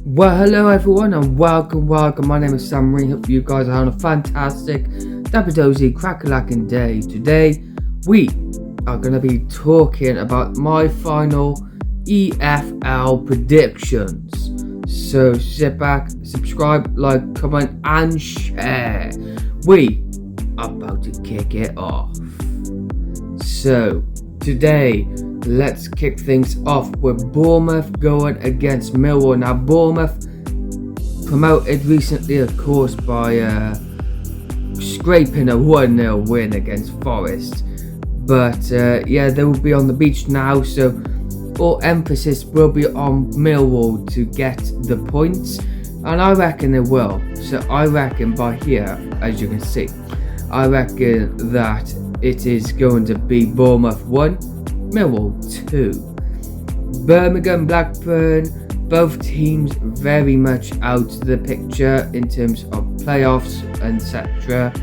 Well, hello everyone and welcome. My name is Sam ReaN. Hope you guys are having a fantastic, dappy-dozy, crack-a-lacking day. Today, we are going to be talking about my final EFL predictions. So sit back, subscribe, like, comment and share. We are about to kick it off. So, today, let's kick things off with Bournemouth going against Millwall. Now, Bournemouth promoted recently, of course, by scraping a 1-0 win against Forest. But they will be on the beach now, so all emphasis will be on Millwall to get the points, and I reckon they will. So I reckon by here, as you can see, I reckon that it is going to be Bournemouth 1, Millwall 2. Birmingham, Blackburn, both teams very much out of the picture in terms of playoffs, etc.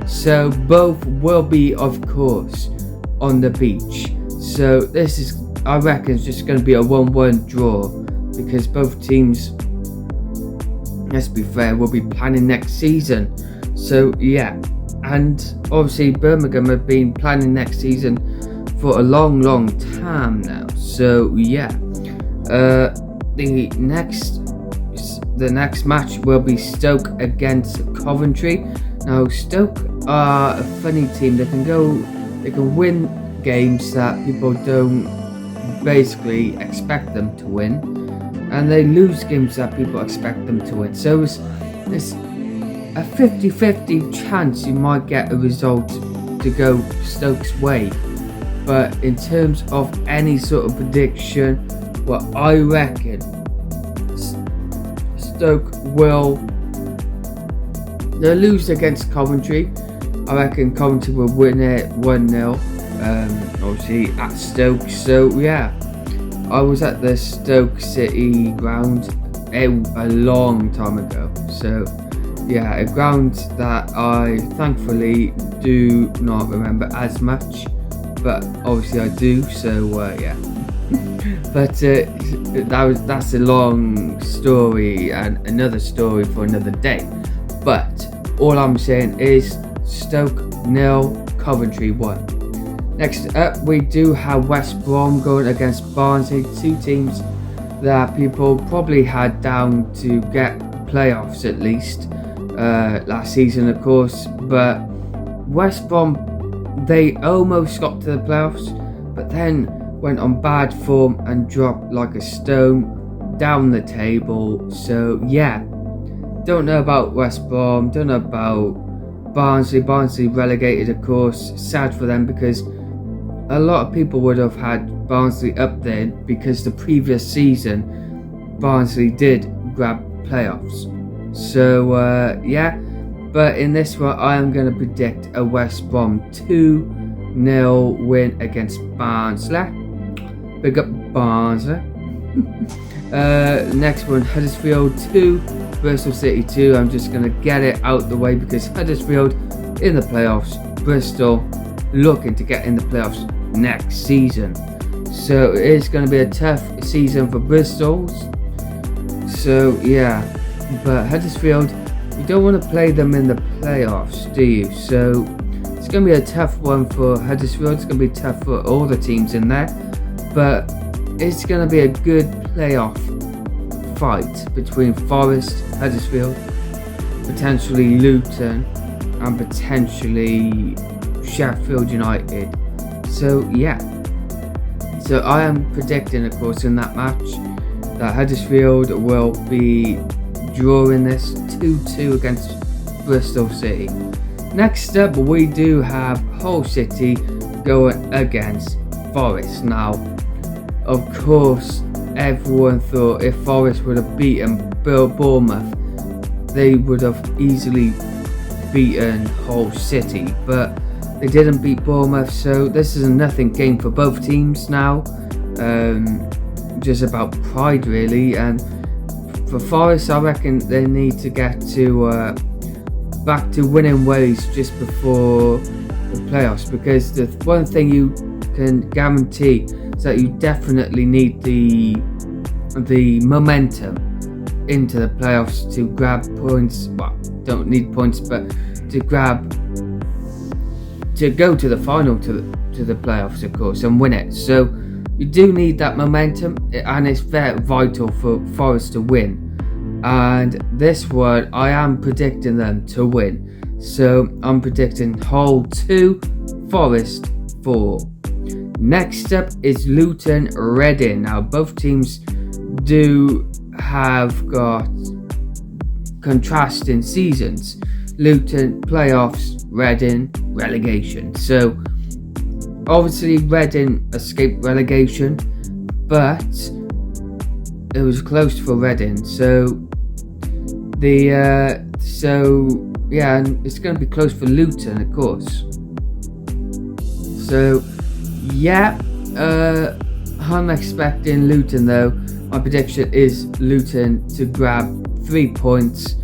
So both will be, of course, on the beach. So this is, I reckon, it's just going to be a 1-1 draw because both teams, let's be fair, will be planning next season. So yeah, and obviously Birmingham have been planning next season for a long time now. So yeah, the next match will be Stoke against Coventry. Now Stoke are a funny team. They can win games that people don't basically expect them to win, and they lose games that people expect them to win. So it's a 50-50 chance you might get a result to go Stoke's way. But in terms of any sort of prediction, well, I reckon Stoke they'll lose against Coventry. I reckon Coventry will win it 1-0, obviously at Stoke. So yeah, I was at the Stoke City ground a long time ago. So yeah, a ground that I thankfully do not remember as much, but obviously I do. So yeah, but that's a long story and another story for another day. But all I'm saying is Stoke 0, Coventry 1. Next up, we do have West Brom going against Barnsley, two teams that people probably had down to get playoffs at least last season, of course. But West Brom, they almost got to the playoffs, but then went on bad form and dropped like a stone down the table. So yeah, don't know about West Brom, don't know about Barnsley. Barnsley relegated, of course. Sad for them because a lot of people would have had Barnsley up there because the previous season Barnsley did grab playoffs. So yeah, but in this one I am going to predict a West Brom 2-0 win against Barnsley. Big up Barnsley. Next one, Huddersfield 2, Bristol City 2. I'm just going to get it out the way because Huddersfield in the playoffs, Bristol looking to get in the playoffs next season. So it is going to be a tough season for Bristol. So yeah, but Huddersfield, you don't want to play them in the playoffs, do you? So it's going to be a tough one for Huddersfield. It's going to be tough for all the teams in there, but it's going to be a good playoff fight between Forest, Huddersfield, potentially Luton, and potentially Sheffield United. So yeah, so I am predicting, of course, in that match that Huddersfield will be drawing this 2-2 against Bristol City. Next up, we do have Hull City going against Forest. Now, of course, everyone thought if Forest would have beaten Bournemouth, they would have easily beaten Hull City, but they didn't beat Bournemouth, so this is a nothing game for both teams now. Just about pride, really. And for Forest, I reckon they need to get to back to winning ways just before the playoffs, because the one thing you can guarantee is that you definitely need the momentum into the playoffs to grab points. Well, don't need points, but to go to the final, to the playoffs, of course, and win it. So you do need that momentum, and it's very vital for Forest to win. And this one, I am predicting them to win. So I'm predicting Hull 2, Forest 4. Next up is Luton ReaN. Now both teams do have got contrasting seasons. Luton playoffs, ReaN relegation. So obviously ReaN escaped relegation, but it was close for ReaN. So and it's going to be close for Luton, of course. So I'm expecting Luton though. My prediction is Luton to grab 3 points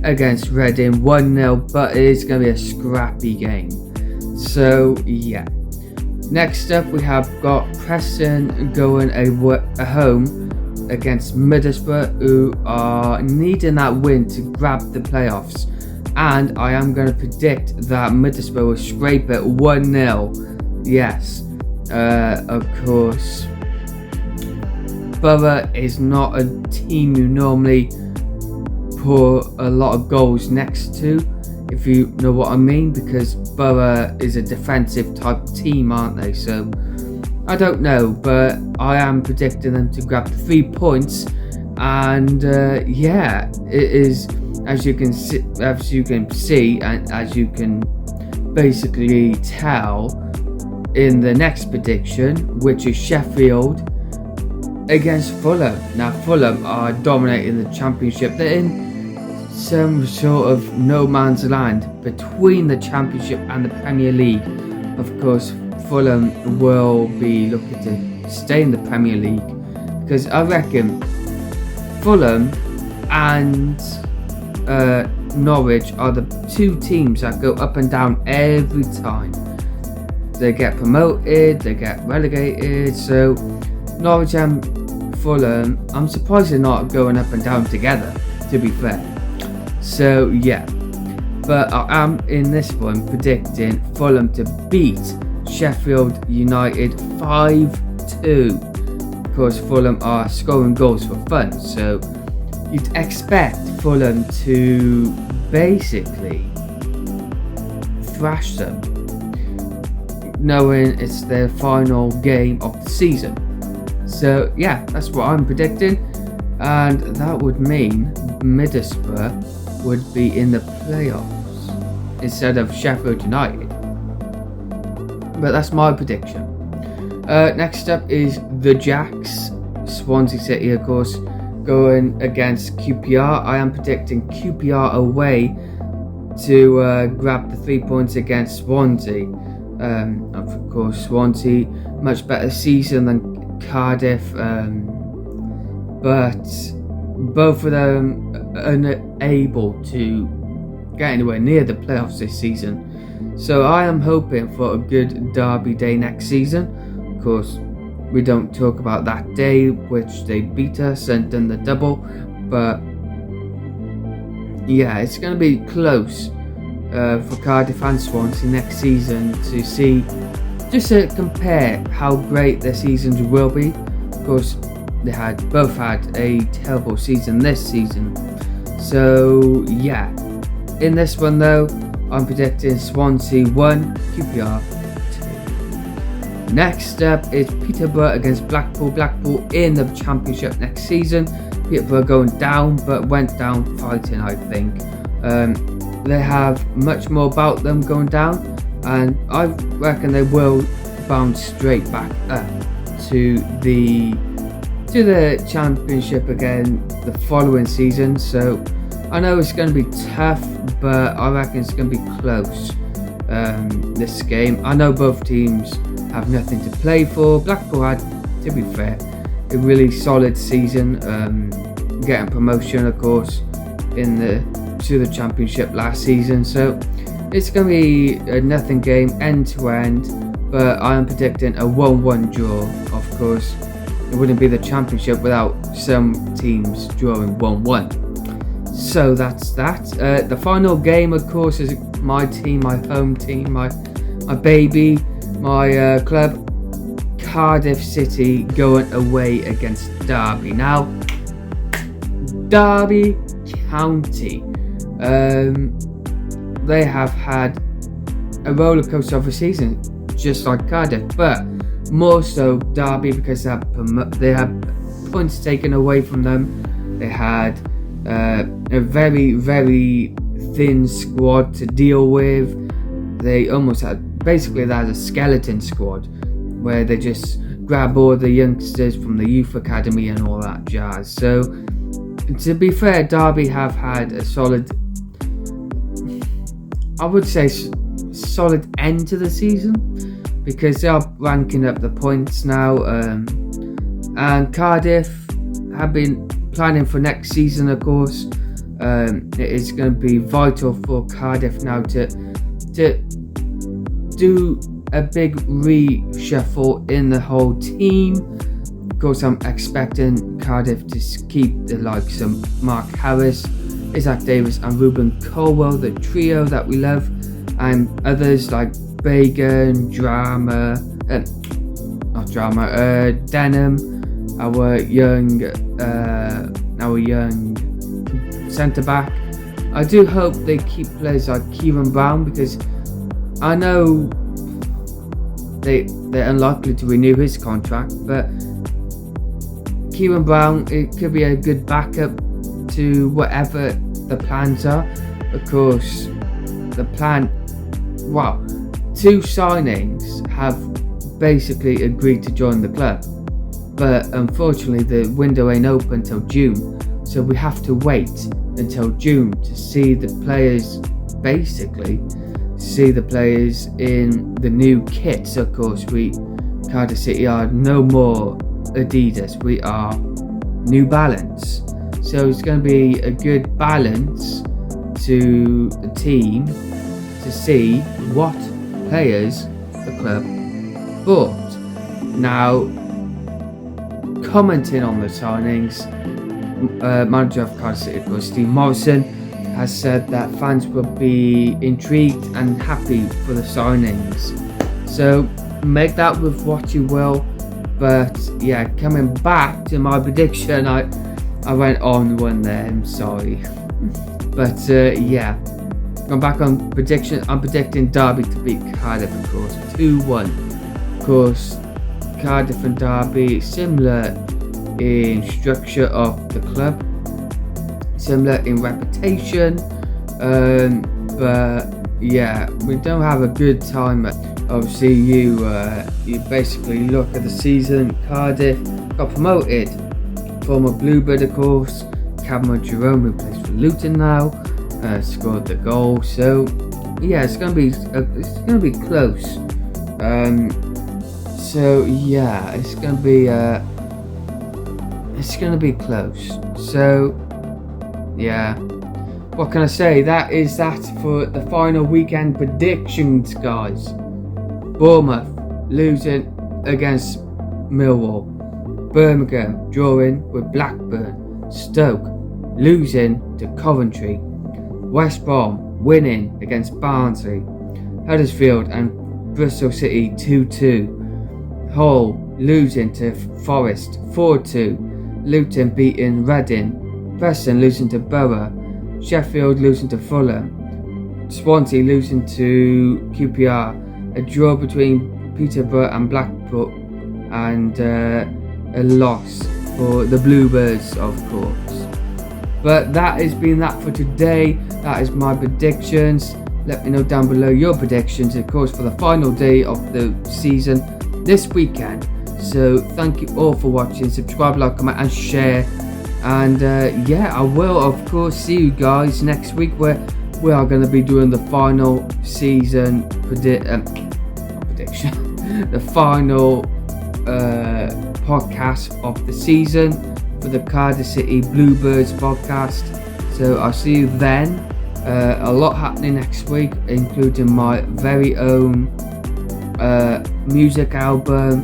against ReaN, 1-0, but it is going to be a scrappy game. So next up we have got Preston going a home against Middlesbrough, who are needing that win to grab the playoffs. And I am going to predict that Middlesbrough will scrape it 1-0. Yes, of course. Borough is not a team you normally put a lot of goals next to, if you know what I mean, because Borough is a defensive type team, aren't they? So I don't know, but I am predicting them to grab the 3 points. And it is, as you can see, and as you can basically tell in the next prediction, which is Sheffield against Fulham. Now Fulham are dominating the Championship. They're in some sort of no man's land between the Championship and the Premier League. Of course, Fulham will be looking to stay in the Premier League, because I reckon Fulham and Norwich are the two teams that go up and down every time. They get promoted, they get relegated. So Norwich and Fulham, I'm surprised they're not going up and down together, to be fair. So but I am in this one predicting Fulham to beat Sheffield United 5-2. Of course, Fulham are scoring goals for fun, so you'd expect Fulham to basically thrash them, knowing it's their final game of the season. So that's what I'm predicting, and that would mean Middlesbrough would be in the playoffs instead of Sheffield United. But that's my prediction. Next up is the Jacks, Swansea City, of course, going against QPR. I am predicting QPR away to grab the 3 points against Swansea. Of course, Swansea, much better season than Cardiff, but both of them are unable to get anywhere near the playoffs this season. So I am hoping for a good derby day next season. Of course, we don't talk about that day which they beat us and done the double, but it's going to be close for Cardiff and Swansea next season, to see, just to compare how great their seasons will be. Of course, they both had a terrible season this season. So in this one though, I'm predicting Swansea 1, QPR 2. Next up is Peterborough against Blackpool. Blackpool in the Championship next season. Peterborough going down, but went down fighting, I think. They have much more about them going down, and I reckon they will bounce straight back up to the Championship again the following season. So I know it's going to be tough, but I reckon it's going to be close, this game. I know both teams have nothing to play for. Blackpool had, to be fair, a really solid season, getting promotion, of course, to the Championship last season. So it's going to be a nothing game, end to end, but I am predicting a 1-1 draw. Of course, it wouldn't be the Championship without some teams drawing 1-1. So that's that. The final game, of course, is my team, my home team, my baby, my club, Cardiff City, going away against Derby. Now, Derby County, they have had a roller coaster of a season, just like Cardiff, but more so Derby because they had points taken away from them. They had a very, very thin squad to deal with. They almost had a skeleton squad where they just grab all the youngsters from the youth academy and all that jazz. So to be fair, Derby have had a solid, I would say, solid end to the season, because they are ranking up the points now, and Cardiff have been planning for next season, of course. It is going to be vital for Cardiff now to do a big reshuffle in the whole team. Of course, I'm expecting Cardiff to keep the likes of Mark Harris, Isaac Davis and Ruben Colwell, the trio that we love, and others like Bagan, Denham, our young centre back. I do hope they keep players like Kieran Brown, because I know they're unlikely to renew his contract, but Kieran Brown, it could be a good backup to whatever the plans are. Of course, the plan, two signings have basically agreed to join the club, but unfortunately the window ain't open until June, so we have to wait until June to see the players, in the new kits. Of course, Cardiff City are no more Adidas, we are New Balance, so it's going to be a good balance to the team to see what players the club bought. Now, commenting on the signings, manager of Cardiff City, of course, Steve Morrison, has said that fans will be intrigued and happy for the signings. So make that with what you will. But yeah, coming back to my prediction, I went on one there, I'm sorry. But yeah, going back on prediction, I'm predicting Derby to beat Cardiff, of course, 2-1. Of course, Cardiff and Derby, similar in structure of the club, similar in reputation, but yeah, we don't have a good time. Obviously, you basically look at the season. Cardiff got promoted. Former Bluebird, of course, Cameron Jerome, who plays for Luton now, scored the goal. So yeah, it's gonna be close. So yeah, it's gonna be close. So yeah, what can I say? That is that for the final weekend predictions, guys. Bournemouth losing against Millwall. Birmingham drawing with Blackburn. Stoke losing to Coventry. West Brom winning against Barnsley. Huddersfield and Bristol City 2-2. Hull losing to Forest 4-2. Luton beating Reading. Preston losing to Borough. Sheffield losing to Fulham. Swansea losing to QPR. A draw between Peterborough and Blackpool, and a loss for the Bluebirds, of course. But that has been that for today. That is my predictions. Let me know down below your predictions, of course, for the final day of the season this weekend. So thank you all for watching. Subscribe, like, comment and share. And yeah, I will of course see you guys next week, where we are going to be doing the final season prediction, the final podcast of the season for the Cardiff City Bluebirds podcast. So I'll see you then. A lot happening next week, including my very own music album,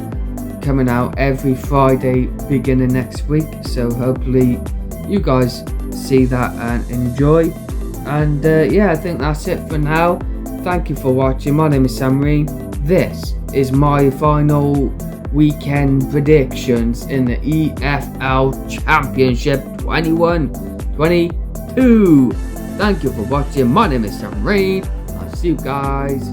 coming out every Friday beginning next week, so hopefully you guys see that and enjoy. And yeah, I think that's it for now. Thank you for watching. My name is ReaN. This is my final weekend predictions in the EFL Championship 21-22. Thank you for watching. My name is ReaN. I'll see you guys